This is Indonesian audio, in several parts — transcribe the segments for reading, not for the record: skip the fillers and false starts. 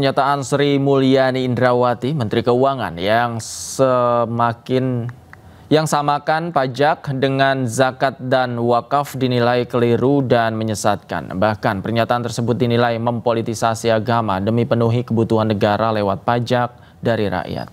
pernyataan Sri Mulyani Indrawati, Menteri Keuangan yang samakan pajak dengan zakat dan wakaf dinilai keliru dan menyesatkan. Bahkan pernyataan tersebut dinilai mempolitisasi agama demi penuhi kebutuhan negara lewat pajak dari rakyat.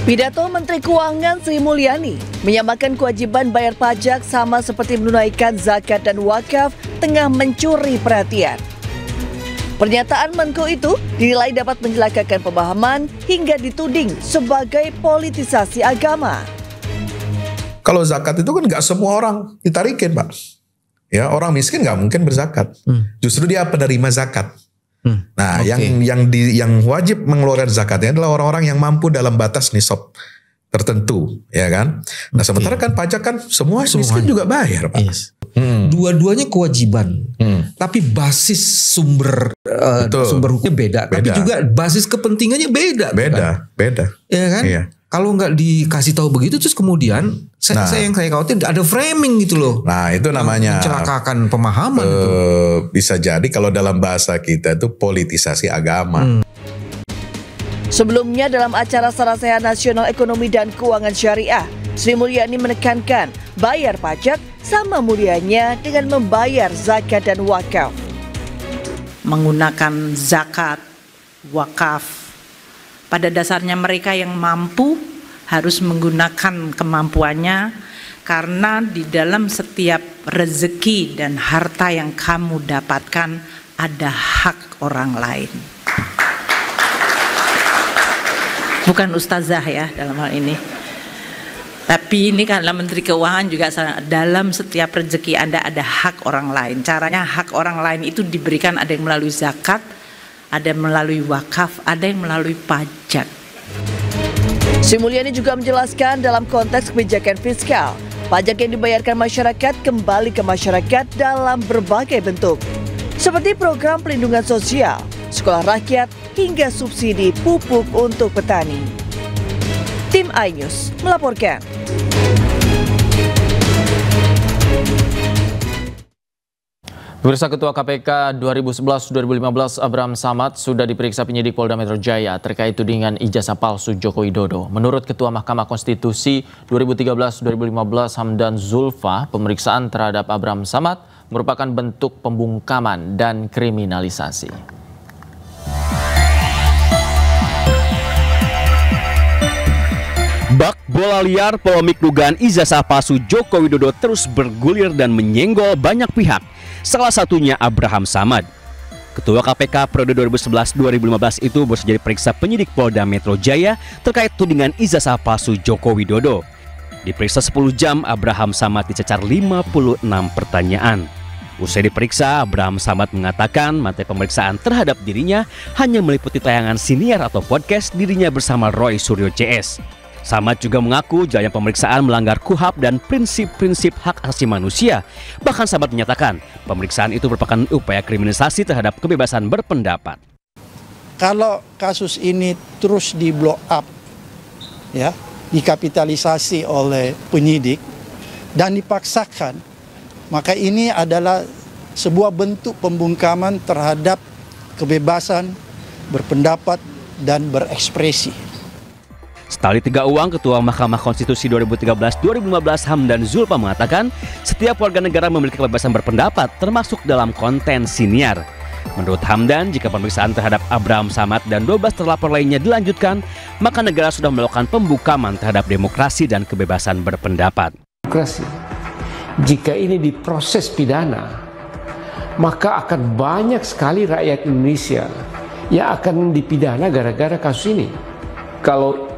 Pidato Menteri Keuangan Sri Mulyani menyamakan kewajiban bayar pajak sama seperti menunaikan zakat dan wakaf tengah mencuri perhatian. Pernyataan Menko itu dinilai dapat menjelakakan pemahaman hingga dituding sebagai politisasi agama. Kalau zakat itu kan nggak semua orang ditarikin, Pak. Ya, orang miskin nggak mungkin berzakat. Justru dia penerima zakat. Nah, yang wajib mengeluarkan zakatnya adalah orang-orang yang mampu dalam batas nisab tertentu, ya kan? Nah, sementara kan pajak kan semua miskin juga bayar, Pak. Yes. Dua-duanya kewajiban, tapi basis sumber hukumnya beda. Tapi juga basis kepentingannya beda. Beda. Ya kan? Iya. Kalau nggak dikasih tahu begitu, terus kemudian saya khawatir ada framing gitu loh. Nah, itu namanya mencelakakan pemahaman. Bisa jadi kalau dalam bahasa kita itu politisasi agama. Sebelumnya dalam acara Sarasehan Nasional Ekonomi dan Keuangan Syariah, Sri Mulyani menekankan bayar pajak sama mulianya dengan membayar zakat dan wakaf. Menggunakan zakat, wakaf, pada dasarnya mereka yang mampu harus menggunakan kemampuannya, karena di dalam setiap rezeki dan harta yang kamu dapatkan ada hak orang lain. Bukan ustazah ya dalam hal ini. Tapi ini karena Menteri Keuangan juga dalam setiap rezeki Anda ada hak orang lain. Caranya hak orang lain itu diberikan, ada yang melalui zakat, ada yang melalui wakaf, ada yang melalui pajak. Sri Mulyani juga menjelaskan dalam konteks kebijakan fiskal, pajak yang dibayarkan masyarakat kembali ke masyarakat dalam berbagai bentuk. Seperti program pelindungan sosial, sekolah rakyat, hingga subsidi pupuk untuk petani. Tim iNews melaporkan. Pemirsa, Ketua KPK 2011-2015 Abraham Samad sudah diperiksa penyidik Polda Metro Jaya terkait tudingan ijazah palsu Joko Widodo. Menurut Ketua Mahkamah Konstitusi 2013-2015 Hamdan Zulfa, pemeriksaan terhadap Abraham Samad merupakan bentuk pembungkaman dan kriminalisasi. Bak bola liar polemik dugaan ijazah palsu Joko Widodo terus bergulir dan menyenggol banyak pihak, salah satunya Abraham Samad. Ketua KPK periode 2011-2015 itu baru saja diperiksa penyidik Polda Metro Jaya terkait tudingan ijazah palsu Joko Widodo. Diperiksa 10 jam, Abraham Samad dicecar 56 pertanyaan. Usai diperiksa, Abraham Samad mengatakan materi pemeriksaan terhadap dirinya hanya meliputi tayangan siniar atau podcast dirinya bersama Roy Suryo CS. Samad juga mengaku jalannya pemeriksaan melanggar KUHP dan prinsip-prinsip hak asasi manusia. Bahkan Samad menyatakan pemeriksaan itu merupakan upaya kriminalisasi terhadap kebebasan berpendapat. Kalau kasus ini terus di blow up, ya, dikapitalisasi oleh penyidik dan dipaksakan, maka ini adalah sebuah bentuk pembungkaman terhadap kebebasan berpendapat dan berekspresi. Setali tiga uang, Ketua Mahkamah Konstitusi 2013-2015 Hamdan Zulfa mengatakan setiap warga negara memiliki kebebasan berpendapat termasuk dalam konten siniar. Menurut Hamdan, jika pemeriksaan terhadap Abraham Samad dan 12 terlapor lainnya dilanjutkan, maka negara sudah melakukan pembungkaman terhadap demokrasi dan kebebasan berpendapat. Demokrasi, jika ini diproses pidana, maka akan banyak sekali rakyat Indonesia yang akan dipidana gara-gara kasus ini. Kalau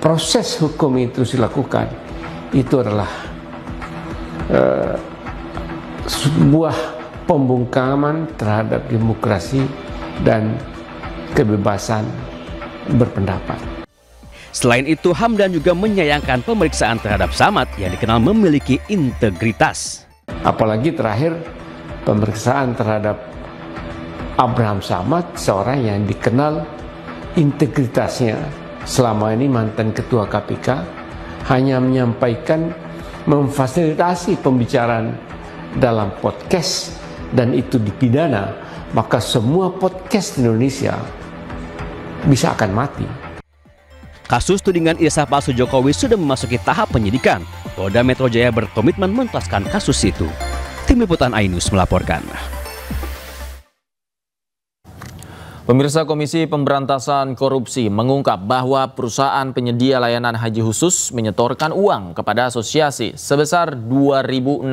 proses hukum itu dilakukan, itu adalah sebuah pembungkaman terhadap demokrasi dan kebebasan berpendapat. Selain itu, Hamdan juga menyayangkan pemeriksaan terhadap Samad yang dikenal memiliki integritas. Apalagi terakhir pemeriksaan terhadap Abraham Samad, seorang yang dikenal integritasnya selama ini mantan Ketua KPK, hanya menyampaikan, memfasilitasi pembicaraan dalam podcast dan itu dipidana, maka semua podcast di Indonesia bisa akan mati. Kasus tudingan ijazah palsu Jokowi sudah memasuki tahap penyidikan. Polda Metro Jaya berkomitmen menuntaskan kasus itu. Tim Liputan Ainus melaporkan. Pemirsa, Komisi Pemberantasan Korupsi mengungkap bahwa perusahaan penyedia layanan haji khusus menyetorkan uang kepada asosiasi sebesar 2.600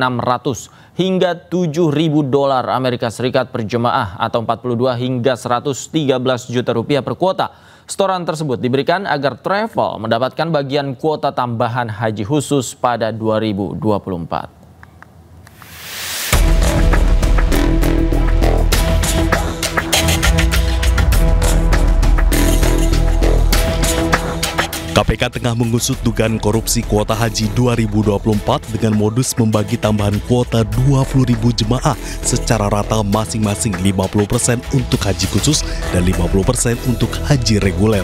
hingga 7.000 dolar Amerika Serikat per jemaah atau 42 hingga 113 juta rupiah per kuota. Setoran tersebut diberikan agar travel mendapatkan bagian kuota tambahan haji khusus pada 2024. KPK tengah mengusut dugaan korupsi kuota haji 2024 dengan modus membagi tambahan kuota 20.000 jemaah secara rata masing-masing 50% untuk haji khusus dan 50% untuk haji reguler.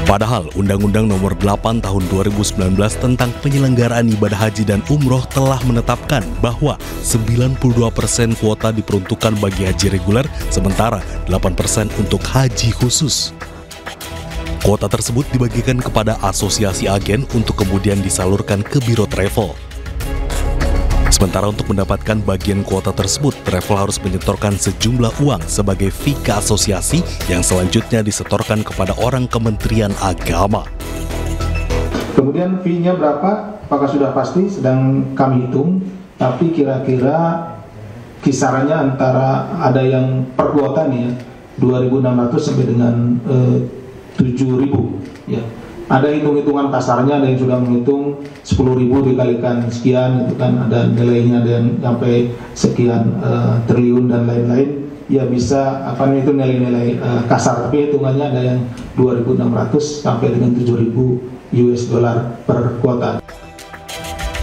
Padahal Undang-Undang Nomor 8 Tahun 2019 tentang penyelenggaraan ibadah haji dan umroh telah menetapkan bahwa 92% kuota diperuntukkan bagi haji reguler, sementara 8% untuk haji khusus. Kuota tersebut dibagikan kepada asosiasi agen untuk kemudian disalurkan ke biro travel. Sementara untuk mendapatkan bagian kuota tersebut, travel harus menyetorkan sejumlah uang sebagai fee ke asosiasi yang selanjutnya disetorkan kepada orang Kementerian Agama. Kemudian fee-nya berapa? Apakah sudah pasti? Sedang kami hitung, tapi kira-kira kisarannya antara ada yang per kuota nih ya, 2.600 sampai dengan 7.000 ya. Ada hitung-hitungan kasarnya, ada yang sudah menghitung 10.000 dikalikan sekian gitu kan, ada nilainya, ada yang sampai sekian triliun dan lain-lain. Ya bisa apa itu nilai-nilai kasar, tapi hitungannya ada yang 2.600 sampai dengan 7.000 US dollar per kuota.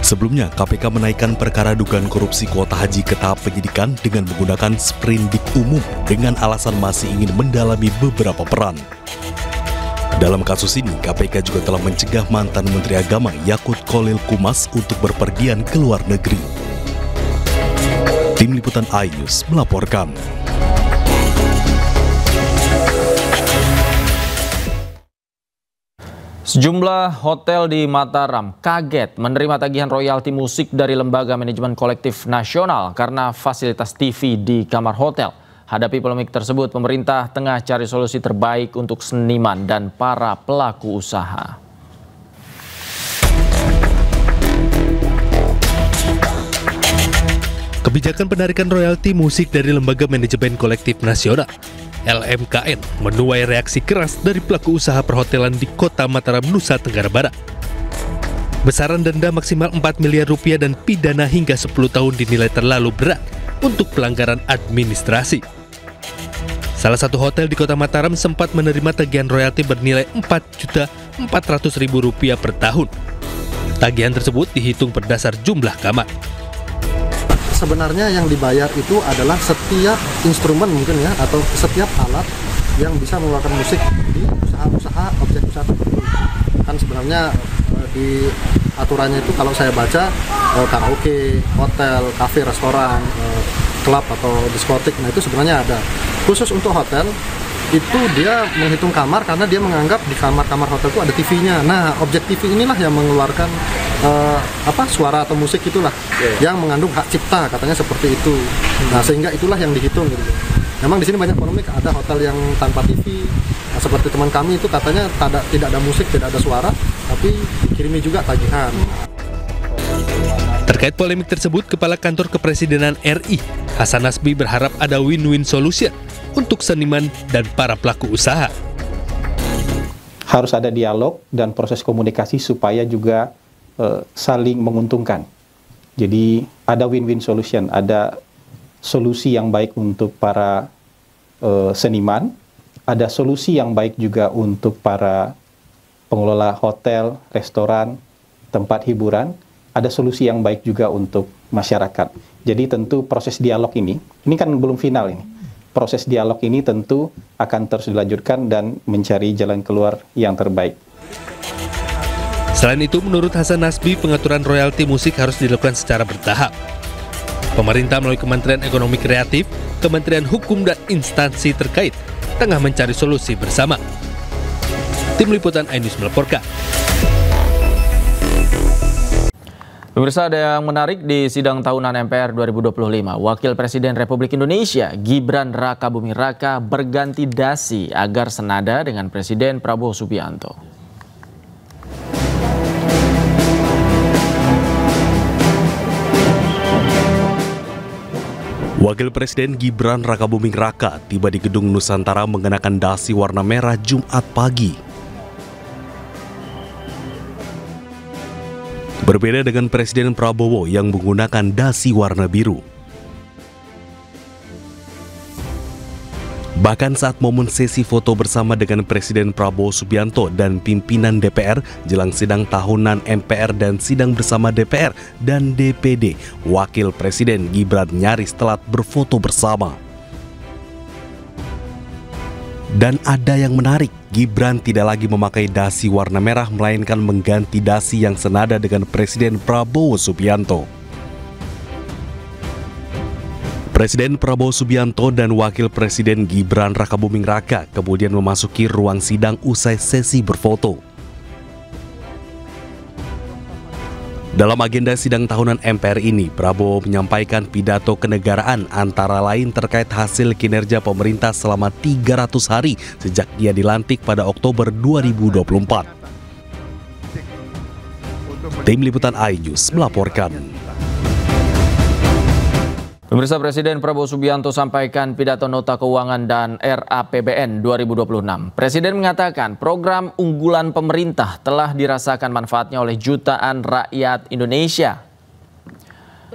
Sebelumnya, KPK menaikkan perkara dugaan korupsi kuota haji ke tahap penyidikan dengan menggunakan sprindik umum dengan alasan masih ingin mendalami beberapa peran. Dalam kasus ini, KPK juga telah mencegah mantan Menteri Agama Yakut Khalil Qumas untuk berpergian ke luar negeri. Tim Liputan Ainus melaporkan. Sejumlah hotel di Mataram kaget menerima tagihan royalti musik dari Lembaga Manajemen Kolektif Nasional karena fasilitas TV di kamar hotel. Hadapi polemik tersebut, pemerintah tengah cari solusi terbaik untuk seniman dan para pelaku usaha. Kebijakan penarikan royalti musik dari Lembaga Manajemen Kolektif Nasional (LMKN) menuai reaksi keras dari pelaku usaha perhotelan di Kota Mataram, Nusa Tenggara Barat. Besaran denda maksimal 4 miliar rupiah dan pidana hingga 10 tahun dinilai terlalu berat untuk pelanggaran administrasi. Salah satu hotel di Kota Mataram sempat menerima tagihan royalti bernilai Rp4.400.000 per tahun. Tagihan tersebut dihitung berdasar jumlah kamar. Sebenarnya yang dibayar itu adalah setiap instrumen mungkin ya, atau setiap alat yang bisa mengeluarkan musik di usaha-usaha objek usaha tertentu. Kan sebenarnya di aturannya itu kalau saya baca karaoke, hotel, kafe, restoran, klub atau diskotik, nah itu sebenarnya ada. Khusus untuk hotel itu dia menghitung kamar karena dia menganggap di kamar-kamar hotel itu ada TV-nya. Nah, objek TV inilah yang mengeluarkan suara atau musik itulah yang mengandung hak cipta, katanya seperti itu. Nah, sehingga itulah yang dihitung gitu. Memang di sini banyak polemik, ada hotel yang tanpa TV. Nah, seperti teman kami itu katanya tidak ada musik, tidak ada suara, tapi dikirimi juga tagihan. Terkait polemik tersebut, Kepala Kantor Kepresidenan RI, Hasan Nasbi, berharap ada win-win solution untuk seniman dan para pelaku usaha. Harus ada dialog dan proses komunikasi supaya juga saling menguntungkan. Jadi ada win-win solution, ada solusi yang baik untuk para seniman, ada solusi yang baik juga untuk para pengelola hotel, restoran, tempat hiburan, ada solusi yang baik juga untuk masyarakat. Jadi tentu proses dialog ini kan belum final ini. Proses dialog ini tentu akan terus dilanjutkan dan mencari jalan keluar yang terbaik. Selain itu, menurut Hasan Nasbi, pengaturan royalti musik harus dilakukan secara bertahap. Pemerintah melalui Kementerian Ekonomi Kreatif, Kementerian Hukum dan instansi terkait tengah mencari solusi bersama. Tim Liputan iNews melaporkan. Pemirsa, ada yang menarik di sidang tahunan MPR 2025. Wakil Presiden Republik Indonesia Gibran Rakabuming Raka berganti dasi agar senada dengan Presiden Prabowo Subianto. Wakil Presiden Gibran Rakabuming Raka tiba di Gedung Nusantara mengenakan dasi warna merah Jumat pagi. Berbeda dengan Presiden Prabowo yang menggunakan dasi warna biru. Bahkan saat momen sesi foto bersama dengan Presiden Prabowo Subianto dan pimpinan DPR jelang sidang tahunan MPR dan sidang bersama DPR dan DPD, Wakil Presiden Gibran nyaris telat berfoto bersama. Dan ada yang menarik, Gibran tidak lagi memakai dasi warna merah melainkan mengganti dasi yang senada dengan Presiden Prabowo Subianto. Presiden Prabowo Subianto dan Wakil Presiden Gibran Rakabuming Raka kemudian memasuki ruang sidang usai sesi berfoto. Dalam agenda sidang tahunan MPR ini, Prabowo menyampaikan pidato kenegaraan antara lain terkait hasil kinerja pemerintah selama 300 hari sejak dia dilantik pada Oktober 2024. Tim Liputan iNews melaporkan. Pemirsa, Presiden Prabowo Subianto sampaikan pidato nota keuangan dan RAPBN 2026. Presiden mengatakan program unggulan pemerintah telah dirasakan manfaatnya oleh jutaan rakyat Indonesia.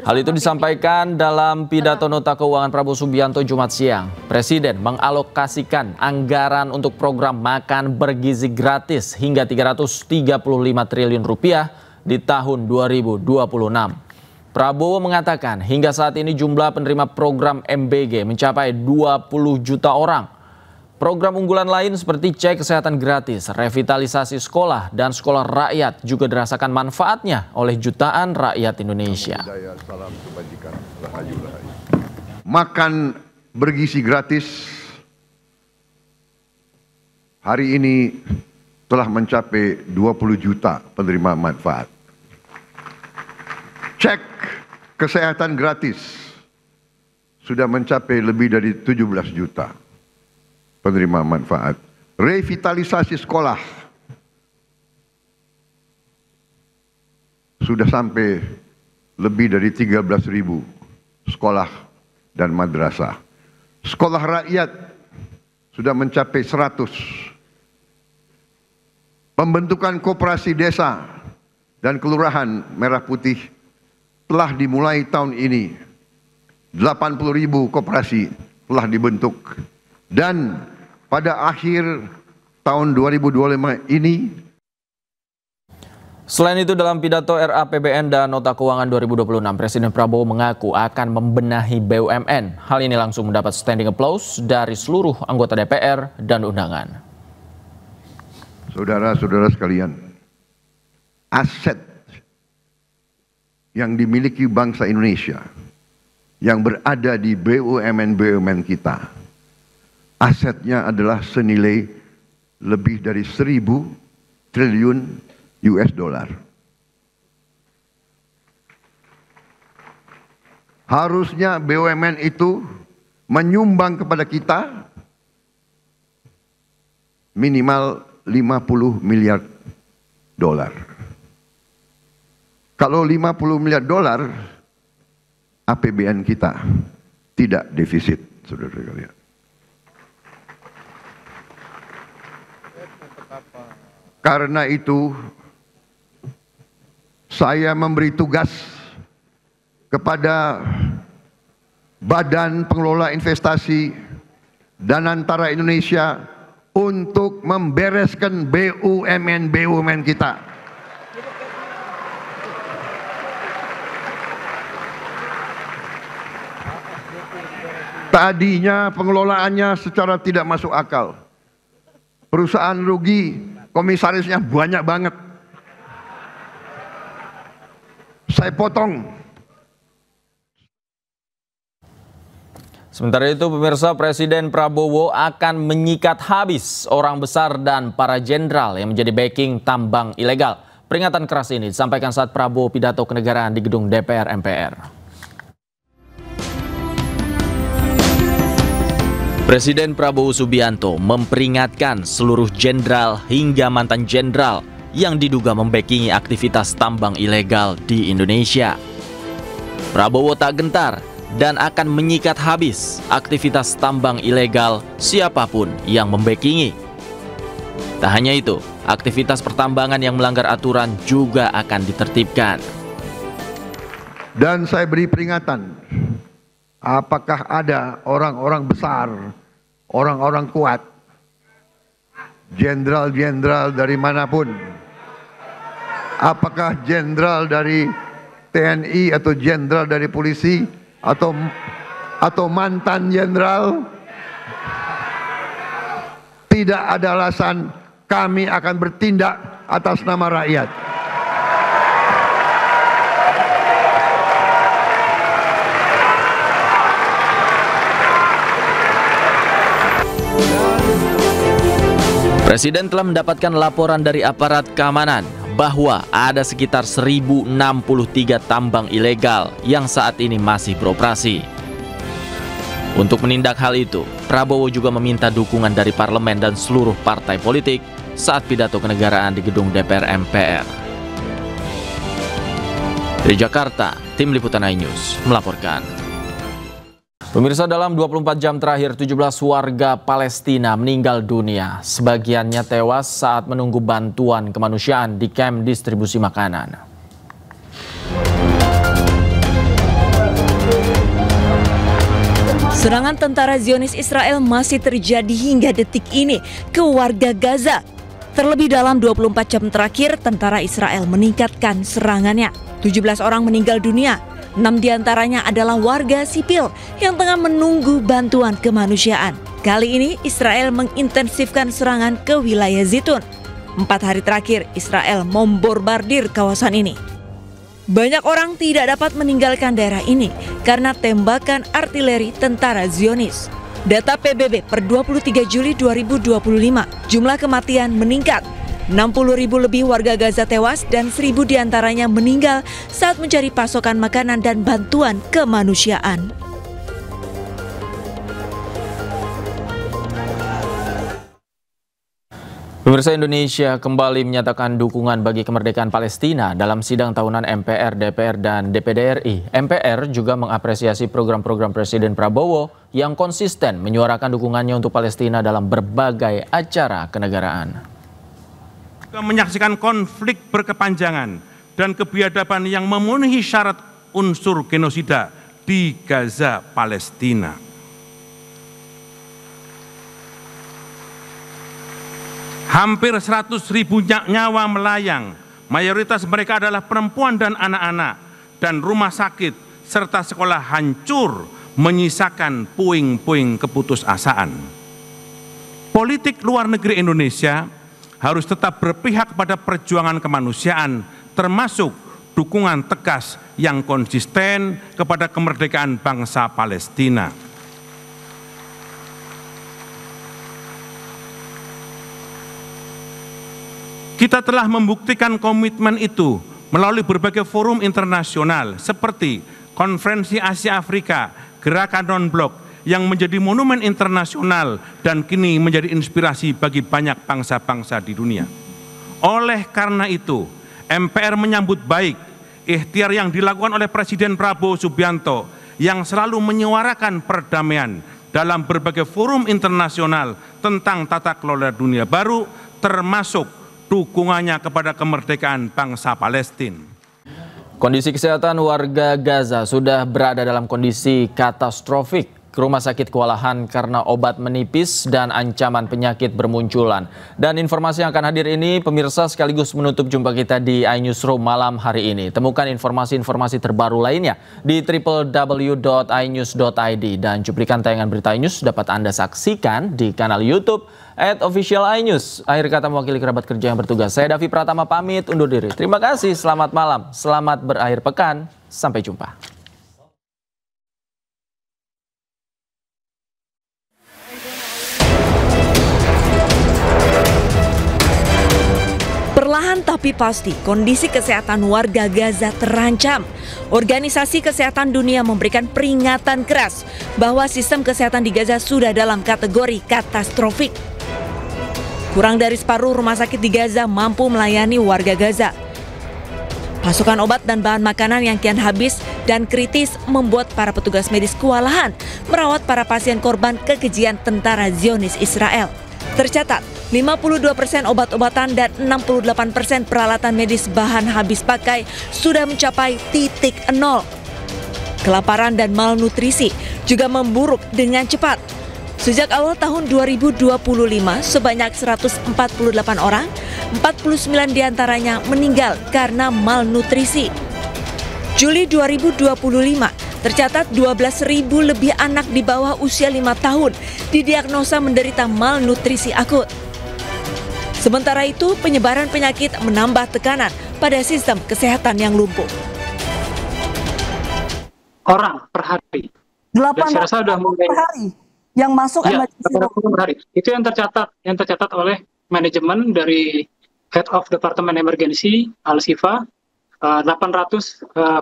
Hal itu disampaikan dalam pidato nota keuangan Prabowo Subianto Jumat siang. Presiden mengalokasikan anggaran untuk program makan bergizi gratis hingga 335 triliun rupiah di tahun 2026. Prabowo mengatakan hingga saat ini jumlah penerima program MBG mencapai 20 juta orang. Program unggulan lain seperti cek kesehatan gratis, revitalisasi sekolah, dan sekolah rakyat juga dirasakan manfaatnya oleh jutaan rakyat Indonesia. Makan bergizi gratis hari ini telah mencapai 20 juta penerima manfaat. Cek kesehatan gratis sudah mencapai lebih dari 17 juta penerima manfaat. Revitalisasi sekolah sudah sampai lebih dari 13.000 sekolah dan madrasah. Sekolah rakyat sudah mencapai 100. Pembentukan koperasi desa dan kelurahan Merah Putih telah dimulai tahun ini. 80.000 koperasi telah dibentuk. Dan pada akhir tahun 2025 ini. Selain itu, dalam pidato RAPBN dan nota keuangan 2026, Presiden Prabowo mengaku akan membenahi BUMN. Hal ini langsung mendapat standing applause dari seluruh anggota DPR dan undangan. Saudara-saudara sekalian, aset yang dimiliki bangsa Indonesia yang berada di BUMN kita, asetnya adalah senilai lebih dari 1.000 triliun US dollar. Harusnya BUMN itu menyumbang kepada kita minimal 50 miliar dolar. Kalau 50 miliar dolar, APBN kita tidak defisit, saudara-saudara. Karena itu, saya memberi tugas kepada Badan Pengelola Investasi dan Antara Indonesia untuk membereskan BUMN kita. Tadinya pengelolaannya secara tidak masuk akal. Perusahaan rugi, komisarisnya banyak banget. Saya potong Sementara itu pemirsa, Presiden Prabowo akan menyikat habis orang besar dan para jenderal yang menjadi backing tambang ilegal. Peringatan keras ini disampaikan saat Prabowo pidato kenegaraan di gedung DPR MPR. Presiden Prabowo Subianto memperingatkan seluruh jenderal hingga mantan jenderal yang diduga membackingi aktivitas tambang ilegal di Indonesia. Prabowo tak gentar dan akan menyikat habis aktivitas tambang ilegal siapapun yang membackingi. Tak hanya itu, aktivitas pertambangan yang melanggar aturan juga akan ditertibkan. Dan saya beri peringatan, apakah ada orang-orang besar, orang-orang kuat, jenderal-jenderal dari manapun, apakah jenderal dari TNI atau jenderal dari polisi, atau mantan jenderal, tidak ada alasan kami akan bertindak atas nama rakyat. Presiden telah mendapatkan laporan dari aparat keamanan bahwa ada sekitar 1.063 tambang ilegal yang saat ini masih beroperasi. Untuk menindak hal itu, Prabowo juga meminta dukungan dari parlemen dan seluruh partai politik saat pidato kenegaraan di gedung DPR MPR. Dari Jakarta, Tim Liputan iNews melaporkan. Pemirsa, dalam 24 jam terakhir 17 warga Palestina meninggal dunia. Sebagiannya tewas saat menunggu bantuan kemanusiaan di kamp distribusi makanan. Serangan tentara Zionis Israel masih terjadi hingga detik ini ke warga Gaza. Terlebih dalam 24 jam terakhir, tentara Israel meningkatkan serangannya. 17 orang meninggal dunia. 6 diantaranya adalah warga sipil yang tengah menunggu bantuan kemanusiaan. Kali ini Israel mengintensifkan serangan ke wilayah Zitun. 4 hari terakhir Israel membombardir kawasan ini. Banyak orang tidak dapat meninggalkan daerah ini karena tembakan artileri tentara Zionis. Data PBB per 23 Juli 2025, jumlah kematian meningkat. 60.000 lebih warga Gaza tewas dan 1.000 diantaranya meninggal saat mencari pasokan makanan dan bantuan kemanusiaan. Pemirsa, Indonesia kembali menyatakan dukungan bagi kemerdekaan Palestina dalam sidang tahunan MPR, DPR, dan DPD RI. MPR juga mengapresiasi program-program Presiden Prabowo yang konsisten menyuarakan dukungannya untuk Palestina dalam berbagai acara kenegaraan. Menyaksikan konflik berkepanjangan dan kebiadaban yang memenuhi syarat unsur genosida di Gaza, Palestina. Hampir 100.000 nyawa melayang, mayoritas mereka adalah perempuan dan anak-anak, dan rumah sakit serta sekolah hancur menyisakan puing-puing keputusasaan. Politik luar negeri Indonesia harus tetap berpihak pada perjuangan kemanusiaan, termasuk dukungan tegas yang konsisten kepada kemerdekaan bangsa Palestina. Kita telah membuktikan komitmen itu melalui berbagai forum internasional seperti Konferensi Asia Afrika, Gerakan Non-Blok, yang menjadi monumen internasional dan kini menjadi inspirasi bagi banyak bangsa-bangsa di dunia. Oleh karena itu, MPR menyambut baik ikhtiar yang dilakukan oleh Presiden Prabowo Subianto yang selalu menyuarakan perdamaian dalam berbagai forum internasional tentang tata kelola dunia baru, termasuk dukungannya kepada kemerdekaan bangsa Palestina. Kondisi kesehatan warga Gaza sudah berada dalam kondisi katastrofik. Rumah sakit kewalahan karena obat menipis dan ancaman penyakit bermunculan. Dan informasi yang akan hadir ini, pemirsa, sekaligus menutup jumpa kita di iNewsroom malam hari ini. Temukan informasi-informasi terbaru lainnya di www.inews.id, dan cuplikan tayangan berita iNews dapat Anda saksikan di kanal YouTube @officialinews. Akhir kata mewakili kerabat kerja yang bertugas, saya Davi Pratama pamit undur diri. Terima kasih, selamat malam, selamat berakhir pekan, sampai jumpa. Perlahan tapi pasti, kondisi kesehatan warga Gaza terancam. Organisasi Kesehatan Dunia memberikan peringatan keras bahwa sistem kesehatan di Gaza sudah dalam kategori katastrofik. Kurang dari separuh rumah sakit di Gaza mampu melayani warga Gaza. Pasokan obat dan bahan makanan yang kian habis dan kritis membuat para petugas medis kewalahan merawat para pasien korban kekejian tentara Zionis Israel. Tercatat, 52% obat-obatan dan 68% peralatan medis bahan habis pakai sudah mencapai titik nol. Kelaparan dan malnutrisi juga memburuk dengan cepat. Sejak awal tahun 2025, sebanyak 148 orang, 49 diantaranya meninggal karena malnutrisi. Juli 2025, tercatat 12.000 lebih anak di bawah usia 5 tahun didiagnosa menderita malnutrisi akut. Sementara itu, penyebaran penyakit menambah tekanan pada sistem kesehatan yang lumpuh. Orang per hari. 800 per hari yang masuk emergency room per hari. Itu yang tercatat oleh manajemen dari Head of Department Emergency Al-Shifa, 800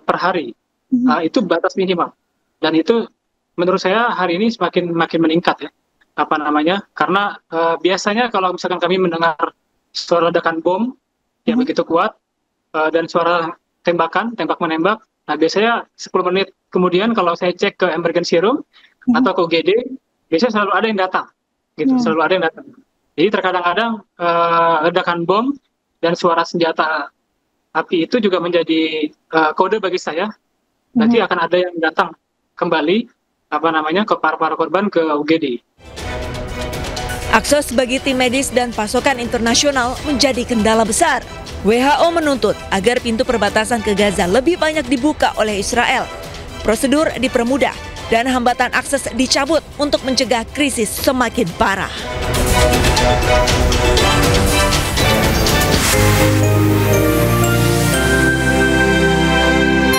per hari. Itu batas minimal. Dan itu menurut saya hari ini makin meningkat ya. Karena biasanya kalau misalkan kami mendengar suara ledakan bom yang begitu kuat dan suara tembak menembak, nah biasanya 10 menit kemudian kalau saya cek ke emergency room atau ke UGD, biasanya selalu ada yang datang, gitu, selalu ada yang datang. Jadi terkadang-kadang ledakan bom dan suara senjata api itu juga menjadi kode bagi saya. Nanti akan ada yang datang kembali ke para korban ke UGD. Akses bagi tim medis dan pasokan internasional menjadi kendala besar. WHO menuntut agar pintu perbatasan ke Gaza lebih banyak dibuka oleh Israel. Prosedur dipermudah dan hambatan akses dicabut untuk mencegah krisis semakin parah.